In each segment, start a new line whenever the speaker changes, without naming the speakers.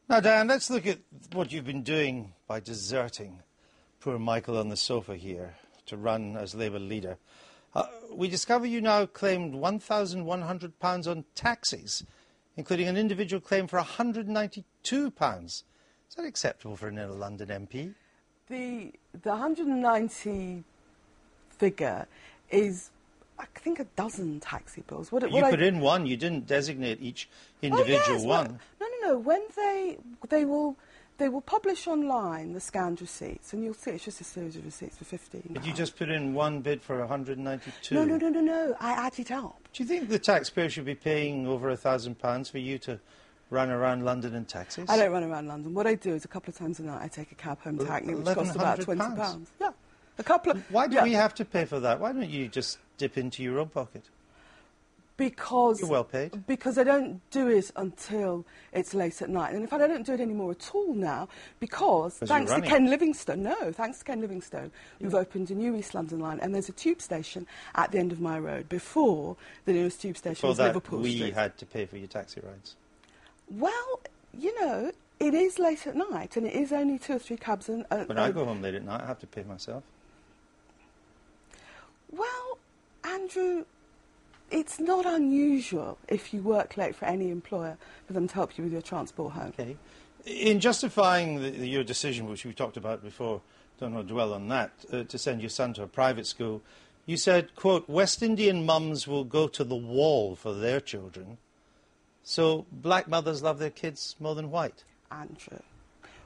Now, Diane, let's look at what you've been doing by deserting poor Michael on the sofa here to run as Labour leader. We discover you now claimed £1,100 on taxis, including an individual claim for £192. Is that acceptable for an inner London MP?
The 190 figure is, I think, a dozen taxi bills.
You put in one, you didn't designate each individual one.
No. When they will publish online the scanned receipts, and you'll see it's just a series of receipts for 15.
Did you just put in one bid for 192?
No. I add it up.
Do you think the taxpayer should be paying over £1,000 for you to run around London in taxis?
I don't run around London. What I do is a couple of times a night I take a cab home to Hackney, which costs about £20. Yeah.
Why do we have to pay for that? Why don't you just dip into your own pocket?
Because
you're well paid.
Because I don't do it until it's late at night. And in fact, I don't do it anymore at all now because thanks to Ken Livingstone, we've opened a new East London line, and there's a tube station at the end of my road. Before, the nearest tube station was Liverpool Street.
We had to pay for your taxi rides.
Well, you know, it is late at night, and it is only 2 or 3 cabs. When
I go home late at night, I have to pay myself.
Well, Andrew, it's not unusual if you work late for any employer for them to help you with your transport home.
Okay. In justifying your decision, which we talked about before, don't want to dwell on that, to send your son to a private school, you said, quote, West Indian mums will go to the wall for their children. So black mothers love their kids more than white.
Andrew,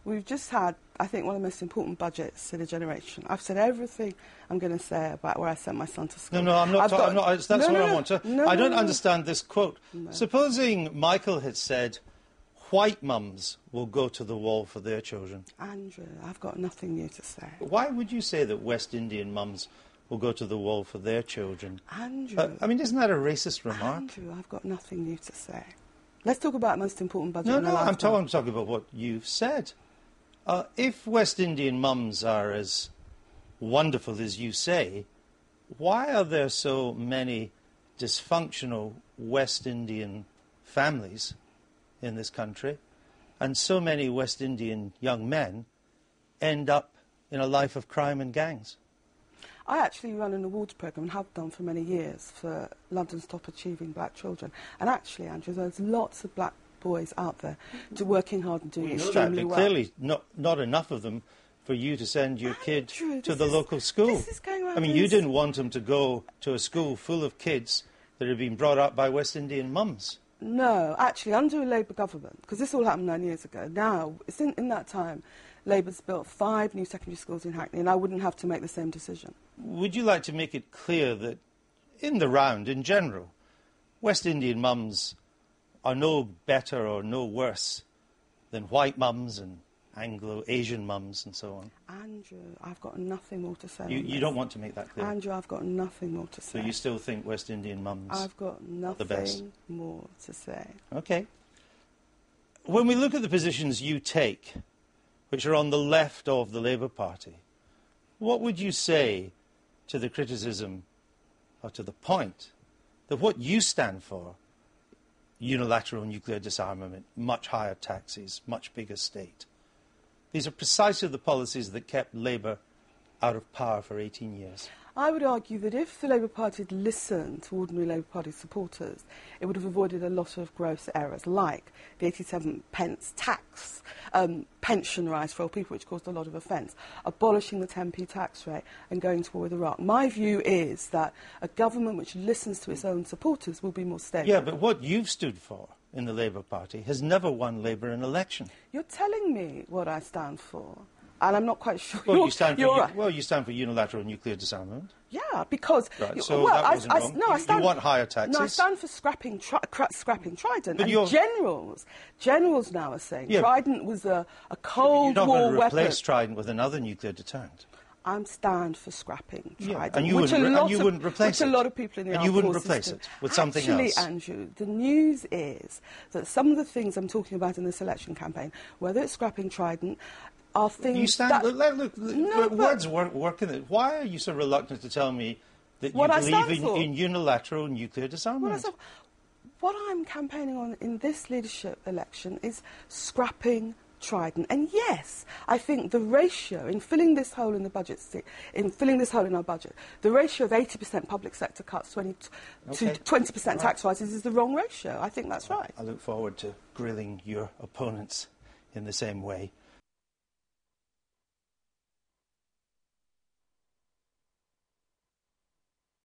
we've just had, I think, one of the most important budgets in a generation. I've said everything I'm going to say about where I sent my son to school.
No, I'm not. That's what I want to. I don't understand this quote. No. Supposing Michael had said, white mums will go to the wall for their children.
Andrew, I've got nothing new to say.
Why would you say that West Indian mums will go to the wall for their children?
Andrew.
I mean, isn't that a racist remark?
Andrew, I've got nothing new to say. Let's talk about the most important budget in
No, I'm talking about what you've said. If West Indian mums are as wonderful as you say, why are there so many dysfunctional West Indian families in this country, and so many West Indian young men end up in a life of crime and gangs?
I actually run an awards programme and have done for many years for London's top achieving black children. And actually, Andrew, there's lots of black boys out there working hard and doing extremely well.
Clearly not enough of them for you to send your kid to the local school.
This is going around.
I mean, you didn't want him to go to a school full of kids that had been brought up by West Indian mums.
No, actually, under a Labour government, because this all happened 9 years ago, now, in that time, Labour's built 5 new secondary schools in Hackney, and I wouldn't have to make the same decision.
Would you like to make it clear that, in the round, in general, West Indian mums are no better or no worse than white mums and Anglo-Asian mums and so on?
Andrew, I've got nothing more to say.
You don't want to make that clear?
Andrew, I've got nothing more to say.
So you still think West Indian mums
I've got nothing
the best?
More to say.
OK. When we look at the positions you take, which are on the left of the Labour Party, what would you say to the criticism, or to the point, that what you stand for, unilateral nuclear disarmament, much higher taxes, much bigger state, these are precisely the policies that kept Labour out of power for 18 years?
I would argue that if the Labour Party had listened to ordinary Labour Party supporters, it would have avoided a lot of gross errors, like the 87p tax, pension rise for old people, which caused a lot of offence, abolishing the 10p tax rate and going to war with Iraq. My view is that a government which listens to its own supporters will be more stable.
Yeah, but what you've stood for in the Labour Party has never won Labour an election.
You're telling me what I stand for. And I'm not quite sure.
Well, you stand for unilateral nuclear disarmament.
Yeah, because
right, so that wasn't wrong.
No,
you want higher taxes.
No, I stand for scrapping Trident. But and generals now are saying Trident was a Cold War weapon.
You're not going to replace Trident with another nuclear deterrent.
I stand for scrapping Trident,
and you wouldn't replace it.
Which a lot of people in the armed forces
you wouldn't replace it with something else.
Actually, Andrew, the news is that some of the things I'm talking about in this election campaign, whether it's scrapping Trident, are things
you stand,
that...
Look, words work in it. Why are you so reluctant to tell me that you believe in unilateral nuclear disarmament?
What I'm campaigning on in this leadership election is scrapping Trident. And yes, I think the ratio in filling this hole in the budget, in our budget, the ratio of 80% public sector cuts to 20% tax rises is the wrong ratio. I think that's right.
I look forward to grilling your opponents in the same way.